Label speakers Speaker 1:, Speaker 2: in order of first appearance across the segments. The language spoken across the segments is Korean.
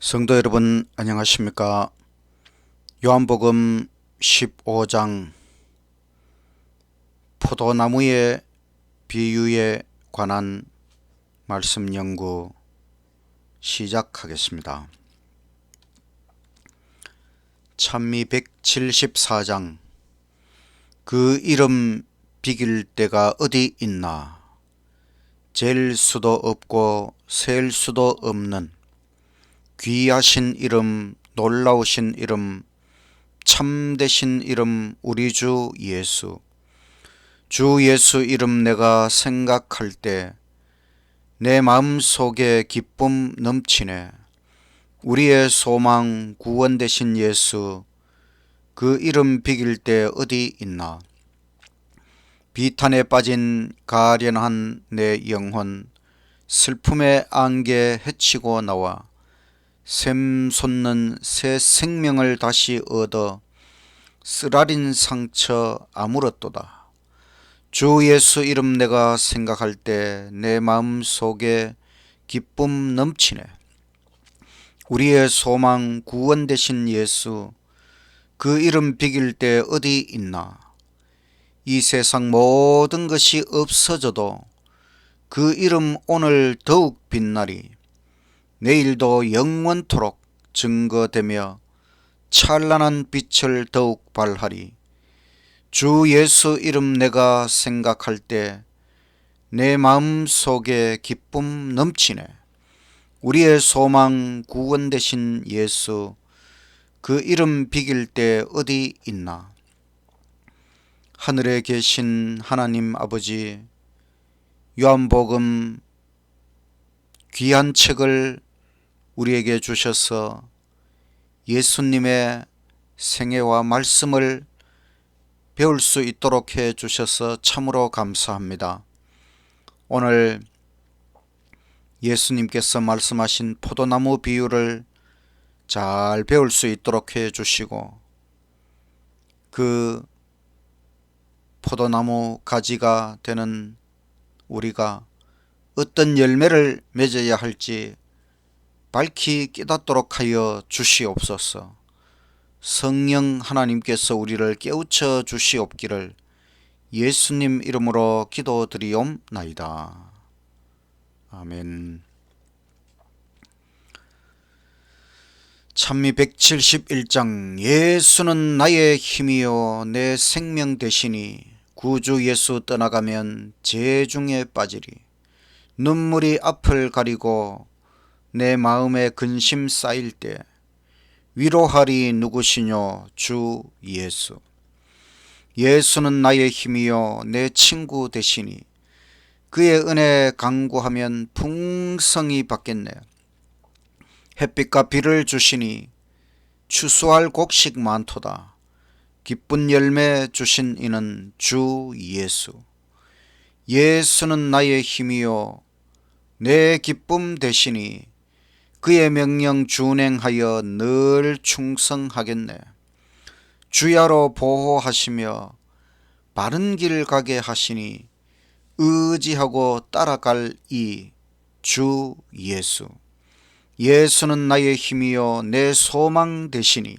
Speaker 1: 성도 여러분 안녕하십니까? 요한복음 15장 포도나무의 비유에 관한 말씀 연구 시작하겠습니다. 찬미 174장 그 이름 비길 데가 어디 있나? 잴 수도 없고 셀 수도 없는 귀하신 이름, 놀라우신 이름, 참되신 이름 우리 주 예수. 주 예수 이름 내가 생각할 때 내 마음속에 기쁨 넘치네. 우리의 소망 구원 되신 예수, 그 이름 비길 때 어디 있나? 비탄에 빠진 가련한 내 영혼, 슬픔의 안개 헤치고 나와 샘솟는 새 생명을 다시 얻어 쓰라린 상처 아물었도다. 주 예수 이름 내가 생각할 때 내 마음 속에 기쁨 넘치네. 우리의 소망 구원 되신 예수, 그 이름 비길 때 어디 있나? 이 세상 모든 것이 없어져도 그 이름 오늘 더욱 빛나리. 내일도 영원토록 증거되며 찬란한 빛을 더욱 발하리. 주 예수 이름 내가 생각할 때 내 마음 속에 기쁨 넘치네. 우리의 소망 구원 되신 예수, 그 이름 비길 때 어디 있나? 하늘에 계신 하나님 아버지, 요한복음 귀한 책을 우리에게 주셔서 예수님의 생애와 말씀을 배울 수 있도록 해 주셔서 참으로 감사합니다. 오늘 예수님께서 말씀하신 포도나무 비유를 잘 배울 수 있도록 해 주시고, 그 포도나무 가지가 되는 우리가 어떤 열매를 맺어야 할지 밝히 깨닫도록 하여 주시옵소서. 성령 하나님께서 우리를 깨우쳐 주시옵기를 예수님 이름으로 기도드리옵나이다. 아멘. 찬미 171장 예수는 나의 힘이요 내 생명 되시니 구주 예수 떠나가면 재중에 빠지리. 눈물이 앞을 가리고 내 마음에 근심 쌓일 때 위로하리 누구시뇨 주 예수. 예수는 나의 힘이요 내 친구 되시니 그의 은혜 간구하면 풍성히 받겠네. 햇빛과 비를 주시니 추수할 곡식 많도다. 기쁜 열매 주신 이는 주 예수. 예수는 나의 힘이요 내 기쁨 되시니 그의 명령 준행하여 늘 충성하겠네. 주야로 보호하시며 바른 길 가게 하시니 의지하고 따라갈 이 주 예수. 예수는 나의 힘이요 내 소망 되시니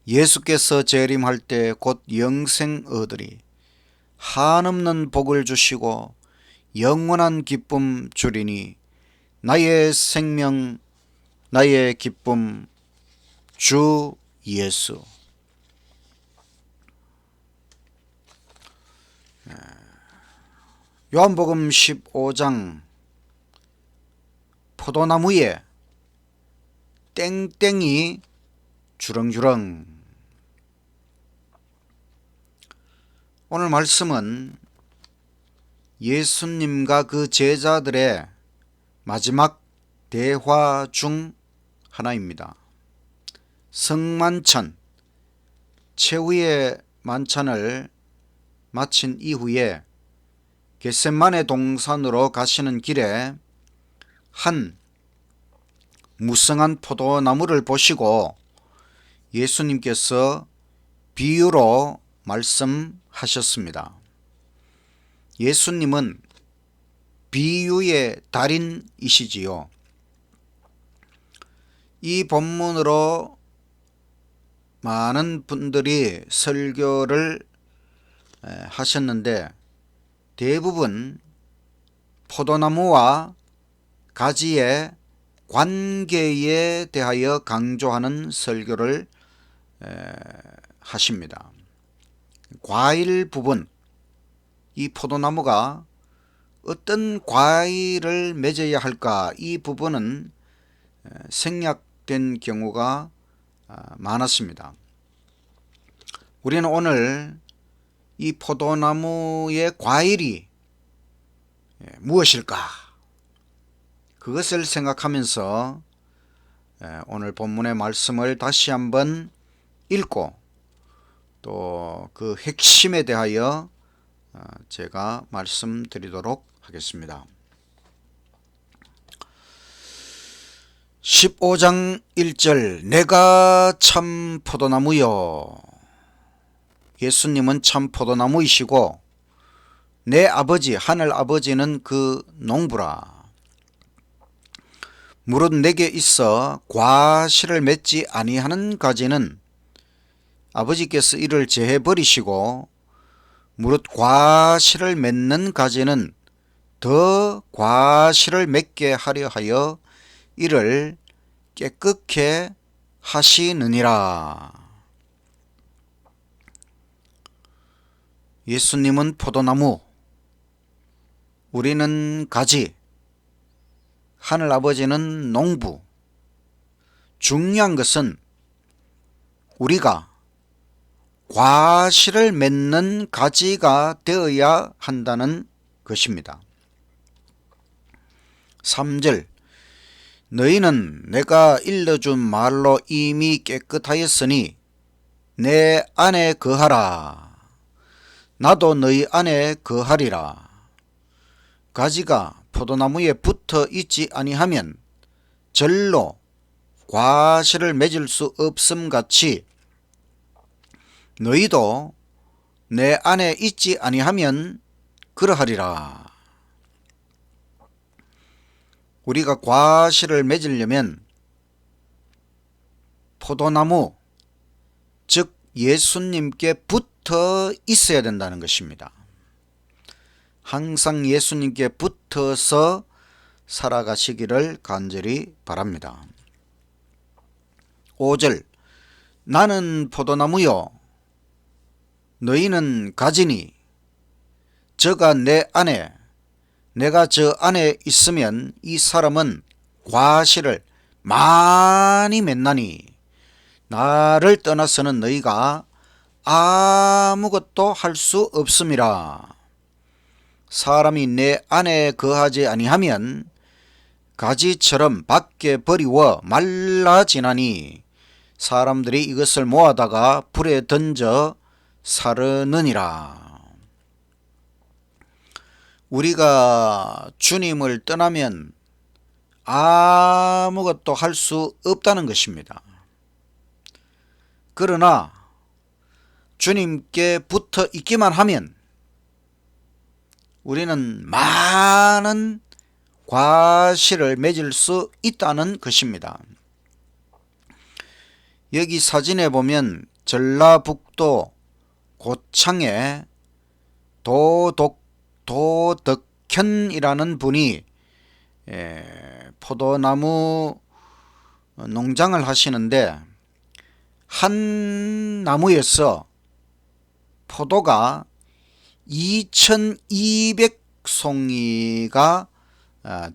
Speaker 1: 예수께서 재림할 때 곧 영생 얻으리. 한없는 복을 주시고 영원한 기쁨 주리니 나의 생명 나의 기쁨 주 예수. 요한복음 15장 포도나무에 땡땡이 주렁주렁. 오늘 말씀은 예수님과 그 제자들의 마지막 대화 중 하나입니다. 성만찬, 최후의 만찬을 마친 이후에 겟세마네 동산으로 가시는 길에 한 무성한 포도나무를 보시고 예수님께서 비유로 말씀하셨습니다. 예수님은 비유의 달인이시지요. 이 본문으로 많은 분들이 설교를 하셨는데 대부분 포도나무와 가지의 관계에 대하여 강조하는 설교를 하십니다. 과일 부분, 이 포도나무가 어떤 과일을 맺어야 할까, 이 부분은 생략된 경우가 많았습니다. 우리는 오늘 이 포도나무의 과일이 무엇일까, 그것을 생각하면서 오늘 본문의 말씀을 다시 한번 읽고 또 그 핵심에 대하여 제가 말씀드리도록 하겠습니다. 15장 1절, 내가 참 포도나무요. 예수님은 참 포도나무이시고 내 아버지 하늘 아버지는 그 농부라. 무릇 내게 있어 과실을 맺지 아니하는 가지는 아버지께서 이를 제해 버리시고 무릇 과실을 맺는 가지는 더 과실을 맺게 하려 하여 이를 깨끗게 하시느니라. 예수님은 포도나무, 우리는 가지, 하늘아버지는 농부. 중요한 것은 우리가 과실을 맺는 가지가 되어야 한다는 것입니다. 3절, 너희는 내가 일러준 말로 이미 깨끗하였으니 내 안에 거하라. 나도 너희 안에 거하리라. 가지가 포도나무에 붙어 있지 아니하면 절로 과실을 맺을 수 없음 같이 너희도 내 안에 있지 아니하면 그러하리라. 우리가 과실을 맺으려면 포도나무, 즉 예수님께 붙어 있어야 된다는 것입니다. 항상 예수님께 붙어서 살아가시기를 간절히 바랍니다. 5절, 나는 포도나무요 너희는 가지니 저가 내 안에 내가 저 안에 있으면 이 사람은 과실을 많이 맺나니 나를 떠나서는 너희가 아무것도 할 수 없음이라. 사람이 내 안에 거하지 아니하면 가지처럼 밖에 버리워 말라지나니 사람들이 이것을 모아다가 불에 던져 사르느니라. 우리가 주님을 떠나면 아무것도 할 수 없다는 것입니다. 그러나 주님께 붙어 있기만 하면 우리는 많은 과실을 맺을 수 있다는 것입니다. 여기 사진에 보면 전라북도 고창에 도덕현이라는 분이 포도나무 농장을 하시는데 한 나무에서 포도가 2200송이가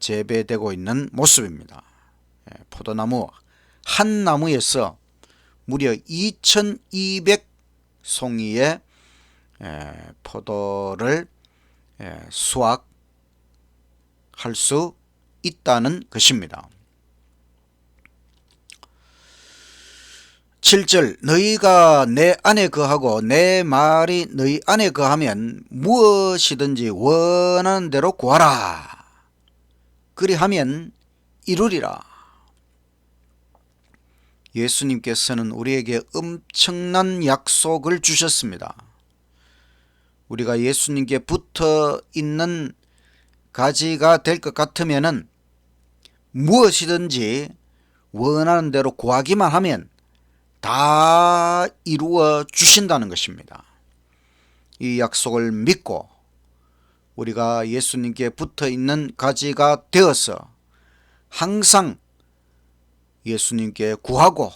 Speaker 1: 재배되고 있는 모습입니다. 포도나무 한 나무에서 무려 2200송이의 포도를 수확할 수 있다는 것입니다. 7절, 너희가 내 안에 거하고 내 말이 너희 안에 거하면 무엇이든지 원하는 대로 구하라. 그리하면 이루리라. 예수님께서는 우리에게 엄청난 약속을 주셨습니다. 우리가 예수님께 붙어 있는 가지가 될 것 같으면은 무엇이든지 원하는 대로 구하기만 하면 다 이루어 주신다는 것입니다. 이 약속을 믿고 우리가 예수님께 붙어 있는 가지가 되어서 항상 예수님께 구하고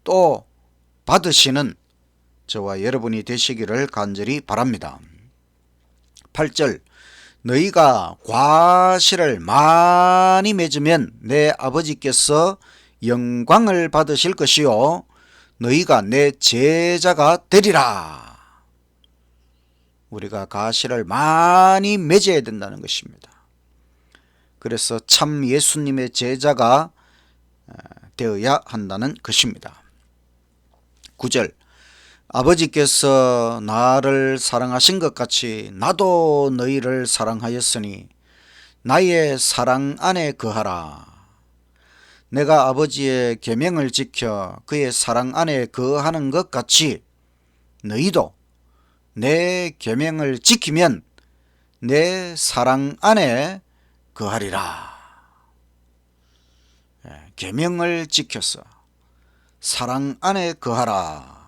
Speaker 1: 또 받으시는 저와 여러분이 되시기를 간절히 바랍니다. 8절 너희가 과실을 많이 맺으면 내 아버지께서 영광을 받으실 것이요 너희가 내 제자가 되리라. 우리가 과실을 많이 맺어야 된다는 것입니다. 그래서 참 예수님의 제자가 되어야 한다는 것입니다. 9절 아버지께서 나를 사랑하신 것 같이 나도 너희를 사랑하였으니 나의 사랑 안에 거하라. 내가 아버지의 계명을 지켜 그의 사랑 안에 거하는 것 같이 너희도 내 계명을 지키면 내 사랑 안에 거하리라. 계명을 지켜서 사랑 안에 거하라.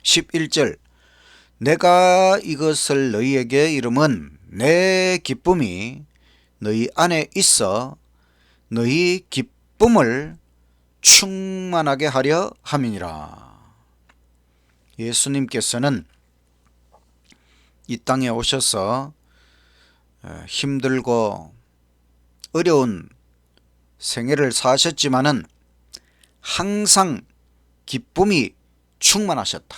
Speaker 1: 11절 내가 이것을 너희에게 이름은 내 기쁨이 너희 안에 있어 너희 기쁨을 충만하게 하려 함이니라. 예수님께서는 이 땅에 오셔서 힘들고 어려운 생애를 사셨지만은 항상 기쁨이 충만하셨다.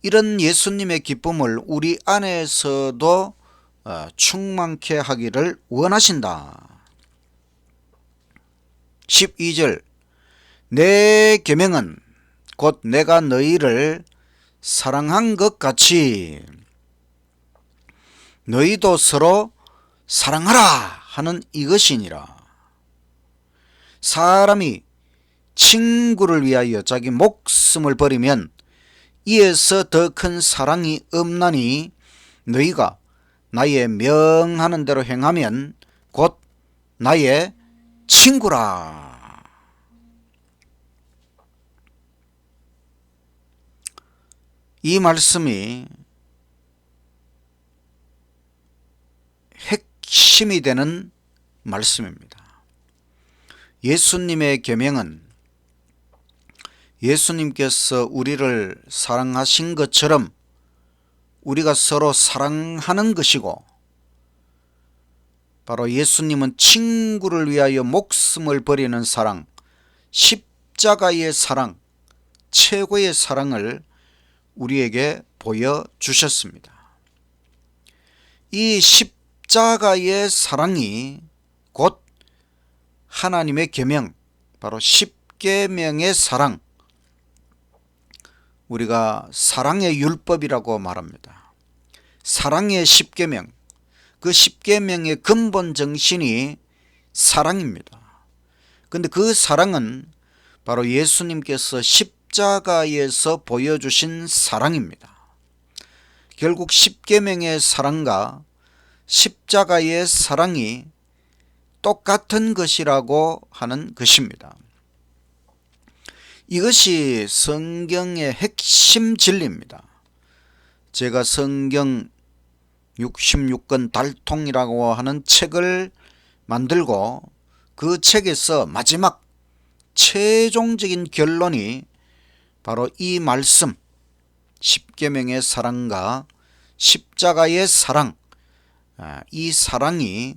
Speaker 1: 이런 예수님의 기쁨을 우리 안에서도 충만케 하기를 원하신다. 12절 내 계명은 곧 내가 너희를 사랑한 것 같이 너희도 서로 사랑하라 하는 이것이니라. 사람이 친구를 위하여 자기 목숨을 버리면 이에서 더 큰 사랑이 없나니 너희가 나의 명하는 대로 행하면 곧 나의 친구라. 이 말씀이 핵심이 되는 말씀입니다. 예수님의 계명은 예수님께서 우리를 사랑하신 것처럼 우리가 서로 사랑하는 것이고 바로 예수님은 친구를 위하여 목숨을 버리는 사랑, 십자가의 사랑, 최고의 사랑을 우리에게 보여주셨습니다. 이 십자가의 사랑이 곧 하나님의 계명, 바로 십계명의 사랑, 우리가 사랑의 율법이라고 말합니다. 사랑의 십계명, 그 십계명의 근본 정신이 사랑입니다. 그런데 그 사랑은 바로 예수님께서 십자가에서 보여주신 사랑입니다. 결국 십계명의 사랑과 십자가의 사랑이 똑같은 것이라고 하는 것입니다. 이것이 성경의 핵심 진리입니다. 제가 성경 66권 달통이라고 하는 책을 만들고 그 책에서 마지막 최종적인 결론이 바로 이 말씀, 십계명의 사랑과 십자가의 사랑, 이 사랑이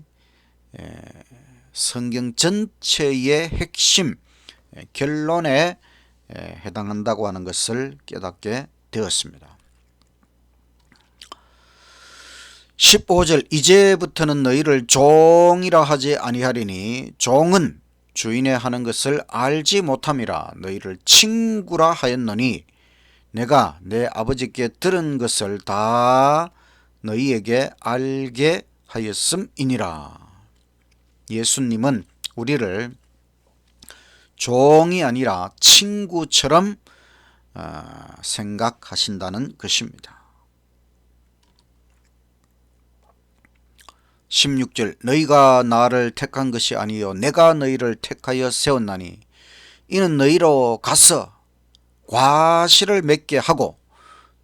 Speaker 1: 성경 전체의 핵심 결론에 해당한다고 하는 것을 깨닫게 되었습니다. 15절 이제부터는 너희를 종이라 하지 아니하리니 종은 주인의 하는 것을 알지 못함이라 너희를 친구라 하였노니 내가 내 아버지께 들은 것을 다 너희에게 알게 하였음이니라. 예수님은 우리를 종이 아니라 친구처럼 생각하신다는 것입니다. 16절 너희가 나를 택한 것이 아니요 내가 너희를 택하여 세웠나니 이는 너희로 가서 과실을 맺게 하고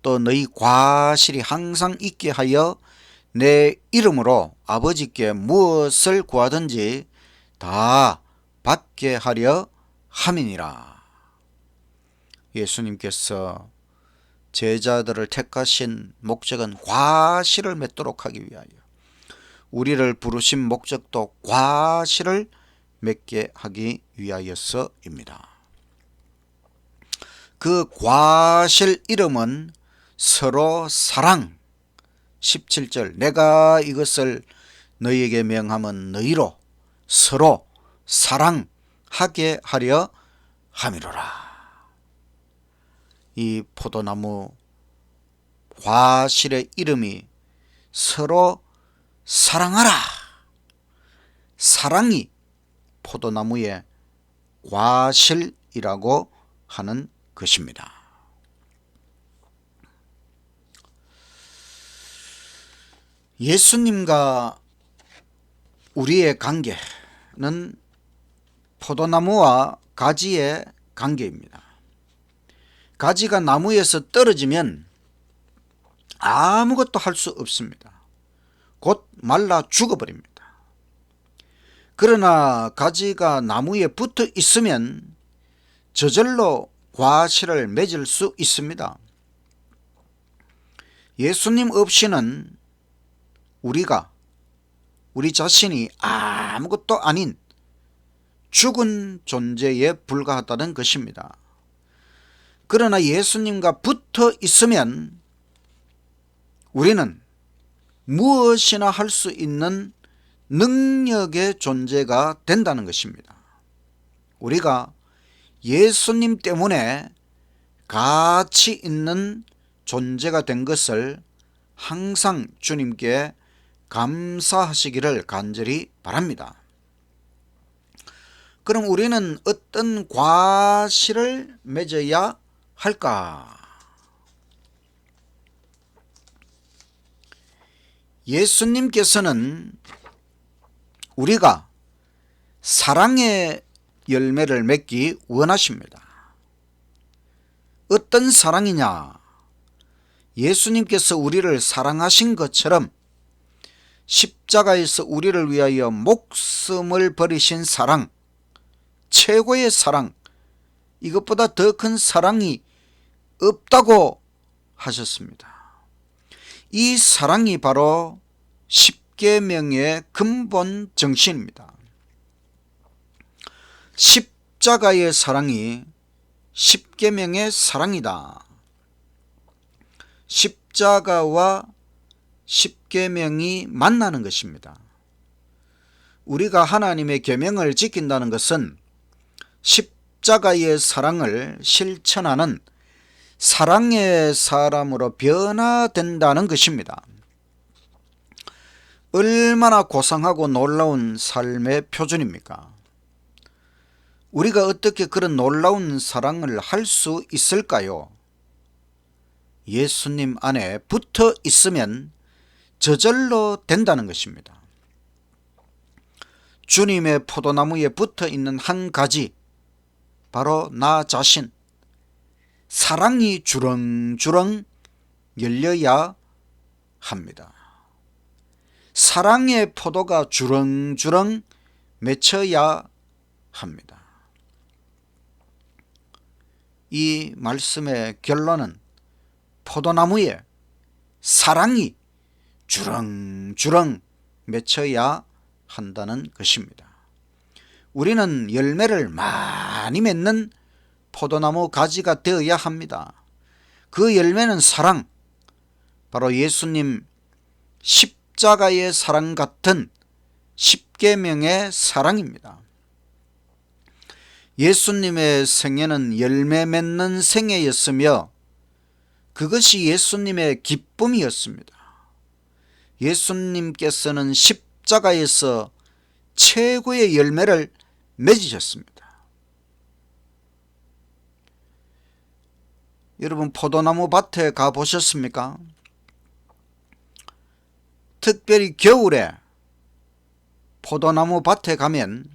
Speaker 1: 또 너희 과실이 항상 있게 하여 내 이름으로 아버지께 무엇을 구하든지 다 받게 하려 함이니라. 예수님께서 제자들을 택하신 목적은 과실을 맺도록 하기 위하여, 우리를 부르신 목적도 과실을 맺게 하기 위하여서입니다. 그 과실 이름은 서로 사랑. 17절 내가 이것을 너희에게 명함은 너희로 서로 사랑하게 하려 함이로라. 이 포도나무 과실의 이름이 서로 사랑하라. 사랑이 포도나무의 과실이라고 하는 것입니다. 예수님과 우리의 관계는 포도나무와 가지의 관계입니다. 가지가 나무에서 떨어지면 아무것도 할 수 없습니다. 곧 말라 죽어버립니다. 그러나 가지가 나무에 붙어 있으면 저절로 과실을 맺을 수 있습니다. 예수님 없이는 우리 자신이 아무것도 아닌 죽은 존재에 불과하다는 것입니다. 그러나 예수님과 붙어 있으면 우리는 무엇이나 할 수 있는 능력의 존재가 된다는 것입니다. 우리가 예수님 때문에 가치 있는 존재가 된 것을 항상 주님께 감사하시기를 간절히 바랍니다. 그럼 우리는 어떤 과실을 맺어야 할까? 예수님께서는 우리가 사랑의 열매를 맺기 원하십니다. 어떤 사랑이냐? 예수님께서 우리를 사랑하신 것처럼 십자가에서 우리를 위하여 목숨을 버리신 사랑, 최고의 사랑, 이것보다 더 큰 사랑이 없다고 하셨습니다. 이 사랑이 바로 십계명의 근본 정신입니다. 십자가의 사랑이 십계명의 사랑이다. 십자가와 십계명이 만나는 것입니다. 우리가 하나님의 계명을 지킨다는 것은 십자가의 사랑을 실천하는 사랑의 사람으로 변화된다는 것입니다. 얼마나 고상하고 놀라운 삶의 표준입니까? 우리가 어떻게 그런 놀라운 사랑을 할 수 있을까요? 예수님 안에 붙어 있으면 저절로 된다는 것입니다. 주님의 포도나무에 붙어 있는 한 가지, 바로 나 자신, 사랑이 주렁주렁 열려야 합니다. 사랑의 포도가 주렁주렁 맺혀야 합니다. 이 말씀의 결론은 포도나무에 사랑이 주렁주렁 맺혀야 한다는 것입니다. 우리는 열매를 많이 맺는 포도나무 가지가 되어야 합니다. 그 열매는 사랑, 바로 예수님 십자가의 사랑 같은 십계명의 사랑입니다. 예수님의 생애는 열매 맺는 생애였으며 그것이 예수님의 기쁨이었습니다. 예수님께서는 십자가에서 최고의 열매를 맺으셨습니다. 여러분, 포도나무 밭에 가보셨습니까? 특별히 겨울에 포도나무 밭에 가면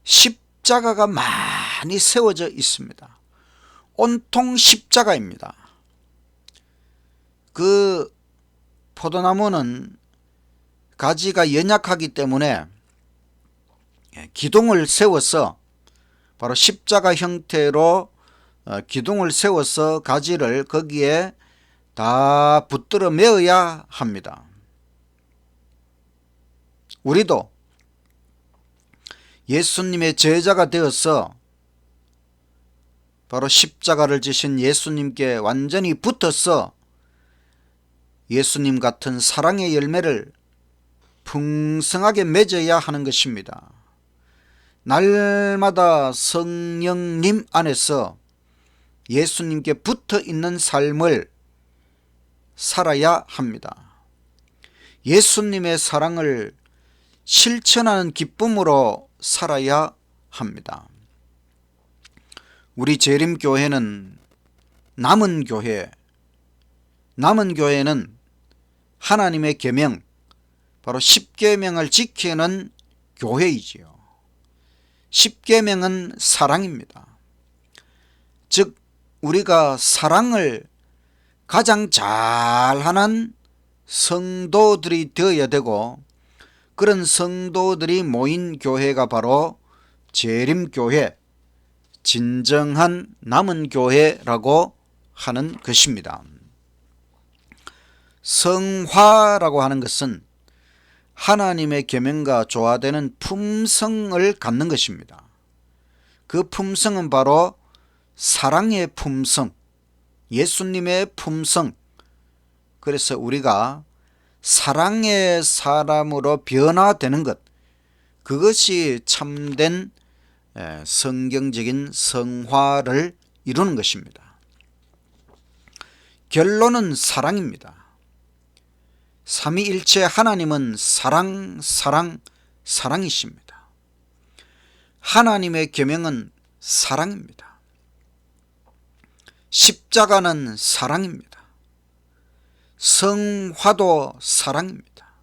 Speaker 1: 십자가가 많이 세워져 있습니다. 온통 십자가입니다. 그 포도나무는 가지가 연약하기 때문에 기둥을 세워서 바로 십자가 형태로 기둥을 세워서 가지를 거기에 다 붙들어 메어야 합니다. 우리도 예수님의 제자가 되어서 바로 십자가를 지신 예수님께 완전히 붙어서 예수님 같은 사랑의 열매를 풍성하게 맺어야 하는 것입니다. 날마다 성령님 안에서 예수님께 붙어 있는 삶을 살아야 합니다. 예수님의 사랑을 실천하는 기쁨으로 살아야 합니다. 우리 재림교회는 남은 교회는 하나님의 계명, 바로 십계명을 지키는 교회이지요. 십계명은 사랑입니다. 즉 우리가 사랑을 가장 잘하는 성도들이 되어야 되고, 그런 성도들이 모인 교회가 바로 재림교회, 진정한 남은 교회라고 하는 것입니다. 성화라고 하는 것은 하나님의 계명과 조화되는 품성을 갖는 것입니다. 그 품성은 바로 사랑의 품성, 예수님의 품성. 그래서 우리가 사랑의 사람으로 변화되는 것, 그것이 참된 성경적인 성화를 이루는 것입니다. 결론은 사랑입니다. 삼위일체 하나님은 사랑이십니다. 하나님의 계명은 사랑입니다. 십자가는 사랑입니다. 성화도 사랑입니다.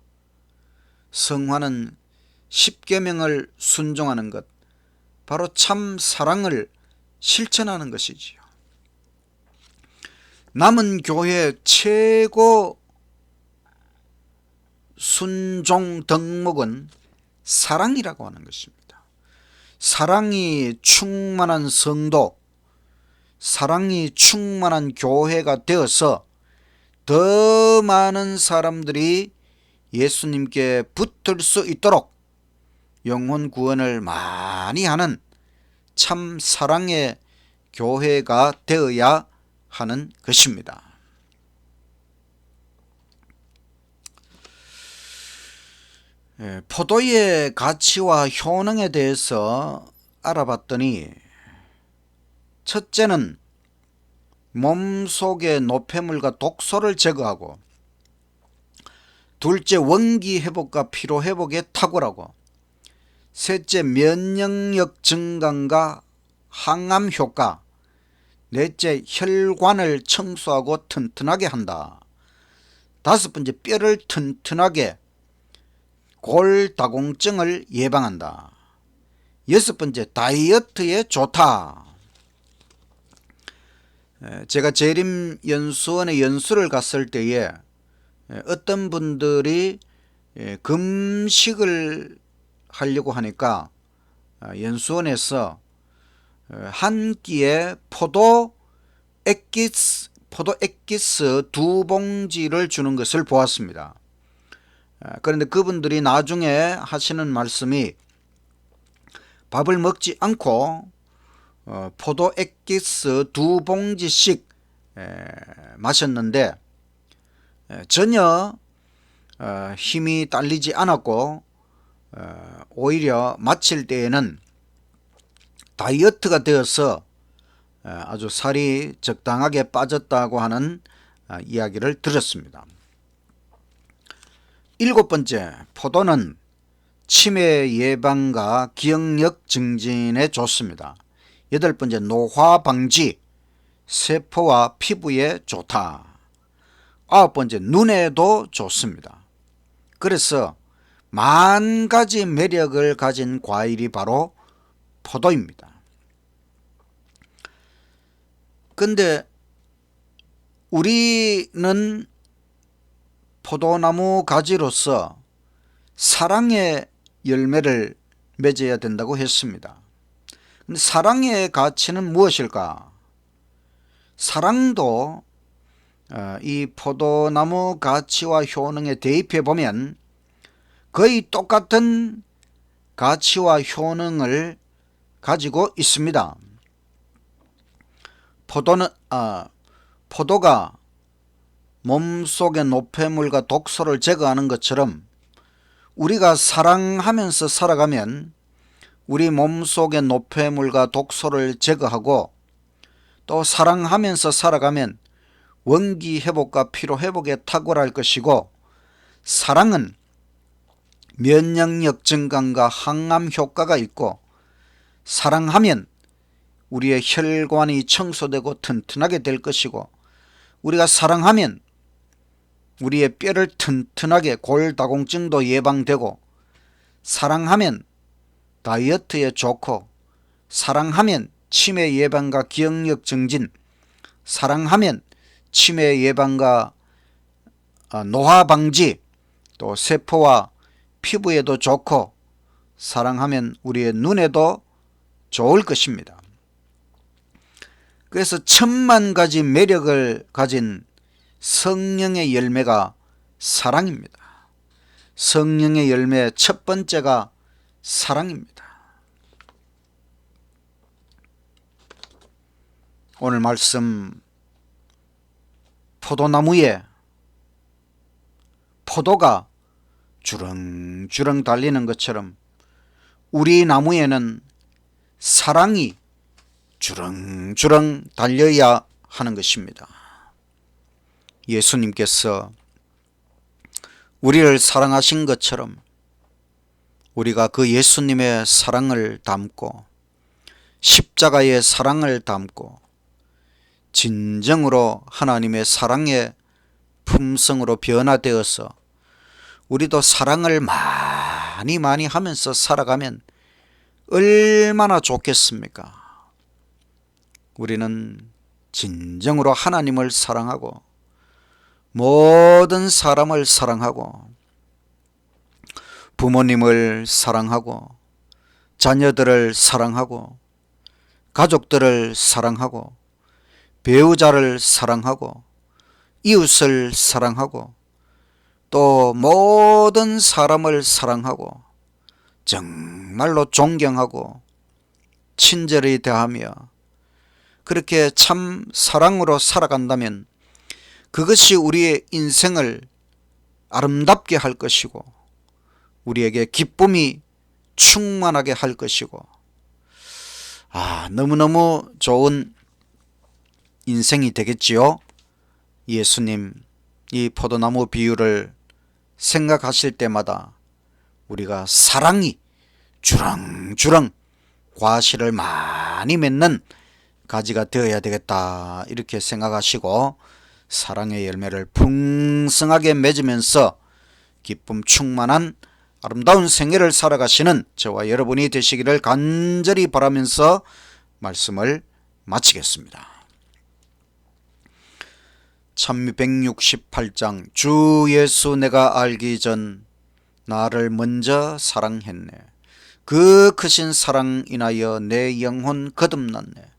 Speaker 1: 성화는 십계명을 순종하는 것, 바로 참 사랑을 실천하는 것이지요. 남은 교회 최고 순종 덕목은 사랑이라고 하는 것입니다. 사랑이 충만한 성도, 사랑이 충만한 교회가 되어서 더 많은 사람들이 예수님께 붙을 수 있도록 영혼 구원을 많이 하는 참 사랑의 교회가 되어야 하는 것입니다. 포도의 가치와 효능에 대해서 알아봤더니, 첫째는 몸속의 노폐물과 독소를 제거하고, 둘째 원기 회복과 피로 회복에 탁월하고, 셋째 면역력 증강과 항암 효과, 넷째 혈관을 청소하고 튼튼하게 한다. 다섯 번째 뼈를 튼튼하게, 골다공증을 예방한다. 여섯 번째 다이어트에 좋다. 제가 재림연수원에 연수를 갔을 때에 어떤 분들이 금식을 하려고 하니까 연수원에서 한 끼에 포도 액기스 2봉지를 주는 것을 보았습니다. 그런데 그분들이 나중에 하시는 말씀이, 밥을 먹지 않고 포도 액기스 2봉지씩 마셨는데 전혀 힘이 딸리지 않았고, 오히려 마칠 때에는 다이어트가 되어서 아주 살이 적당하게 빠졌다고 하는 이야기를 들었습니다. 일곱 번째, 포도는 치매 예방과 기억력 증진에 좋습니다. 여덟 번째, 노화 방지, 세포와 피부에 좋다. 아홉 번째, 눈에도 좋습니다. 그래서 만 가지 매력을 가진 과일이 바로 포도입니다. 근데 우리는 포도나무 가지로서 사랑의 열매를 맺어야 된다고 했습니다. 근데 사랑의 가치는 무엇일까? 사랑도 이 포도나무 가치와 효능에 대입해 보면 거의 똑같은 가치와 효능을 가지고 있습니다. 포도가 몸속의 노폐물과 독소를 제거하는 것처럼 우리가 사랑하면서 살아가면 우리 몸속의 노폐물과 독소를 제거하고, 또 사랑하면서 살아가면 원기 회복과 피로 회복에 탁월할 것이고, 사랑은 면역력 증강과 항암 효과가 있고, 사랑하면 우리의 혈관이 청소되고 튼튼하게 될 것이고, 우리가 사랑하면 우리의 뼈를 튼튼하게, 골다공증도 예방되고, 사랑하면 다이어트에 좋고, 사랑하면 치매 예방과 기억력 증진, 사랑하면 치매 예방과 노화 방지, 또 세포와 피부에도 좋고, 사랑하면 우리의 눈에도 좋을 것입니다. 그래서 1000만 가지 매력을 가진 성령의 열매가 사랑입니다. 성령의 열매 첫 번째가 사랑입니다. 오늘 말씀, 포도나무에 포도가 주렁주렁 달리는 것처럼 우리 나무에는 사랑이 주렁주렁 달려야 하는 것입니다. 예수님께서 우리를 사랑하신 것처럼 우리가 그 예수님의 사랑을 담고, 십자가의 사랑을 담고, 진정으로 하나님의 사랑의 품성으로 변화되어서 우리도 사랑을 많이 하면서 살아가면 얼마나 좋겠습니까? 우리는 진정으로 하나님을 사랑하고, 모든 사람을 사랑하고, 부모님을 사랑하고, 자녀들을 사랑하고, 가족들을 사랑하고, 배우자를 사랑하고, 이웃을 사랑하고, 또 모든 사람을 사랑하고, 정말로 존경하고 친절히 대하며 그렇게 참 사랑으로 살아간다면 그것이 우리의 인생을 아름답게 할 것이고, 우리에게 기쁨이 충만하게 할 것이고, 너무너무 좋은 인생이 되겠지요. 예수님 이 포도나무 비유를 생각하실 때마다 우리가 사랑이 주렁주렁 과실을 많이 맺는 가지가 되어야 되겠다, 이렇게 생각하시고 사랑의 열매를 풍성하게 맺으면서 기쁨 충만한 아름다운 생애를 살아가시는 저와 여러분이 되시기를 간절히 바라면서 말씀을 마치겠습니다. 찬미 168장. 주 예수 내가 알기 전 나를 먼저 사랑했네. 그 크신 사랑 인하여 내 영혼 거듭났네.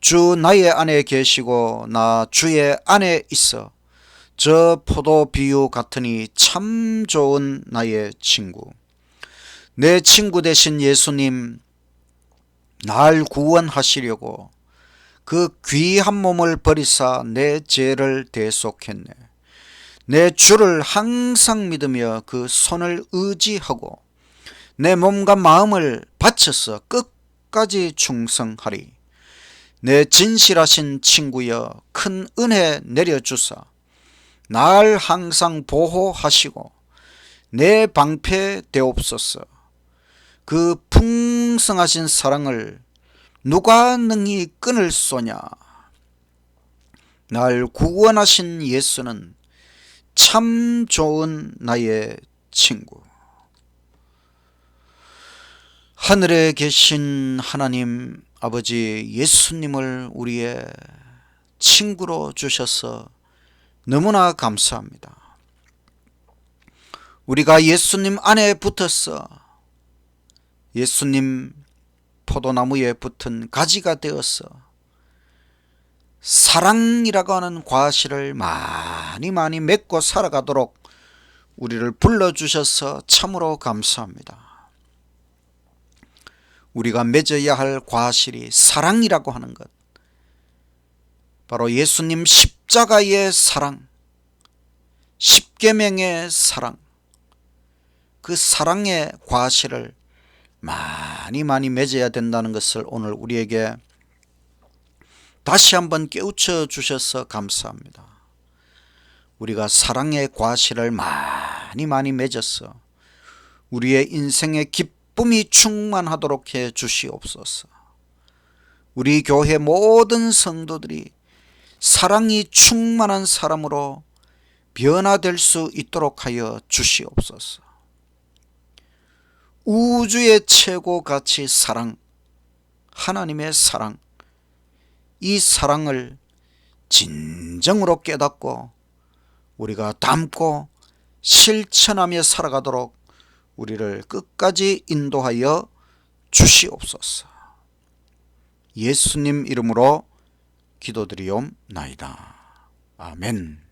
Speaker 1: 주 나의 안에 계시고 나 주의 안에 있어 저 포도 비유 같으니 참 좋은 나의 친구. 내 친구 되신 예수님, 날 구원하시려고 그 귀한 몸을 버리사 내 죄를 대속했네. 내 주를 항상 믿으며 그 손을 의지하고 내 몸과 마음을 바쳐서 끝까지 충성하리. 내 진실하신 친구여, 큰 은혜 내려주사 날 항상 보호하시고 내 방패 되옵소서. 그 풍성하신 사랑을 누가 능히 끊을 소냐. 날 구원하신 예수는 참 좋은 나의 친구. 하늘에 계신 하나님 아버지, 예수님을 우리의 친구로 주셔서 너무나 감사합니다. 우리가 예수님 안에 붙어서 예수님 포도나무에 붙은 가지가 되어서 사랑이라고 하는 과실을 많이 맺고 살아가도록 우리를 불러주셔서 참으로 감사합니다. 우리가 맺어야 할 과실이 사랑이라고 하는 것, 바로 예수님 십자가의 사랑, 십계명의 사랑, 그 사랑의 과실을 많이 맺어야 된다는 것을 오늘 우리에게 다시 한번 깨우쳐 주셔서 감사합니다. 우리가 사랑의 과실을 많이 맺어서 우리의 인생의 기쁨이 충만하도록 해 주시옵소서. 우리 교회 모든 성도들이 사랑이 충만한 사람으로 변화될 수 있도록 하여 주시옵소서. 우주의 최고 가치 사랑, 하나님의 사랑, 이 사랑을 진정으로 깨닫고 우리가 담고 실천하며 살아가도록 우리를 끝까지 인도하여 주시옵소서. 예수님 이름으로 기도드리옵나이다. 아멘.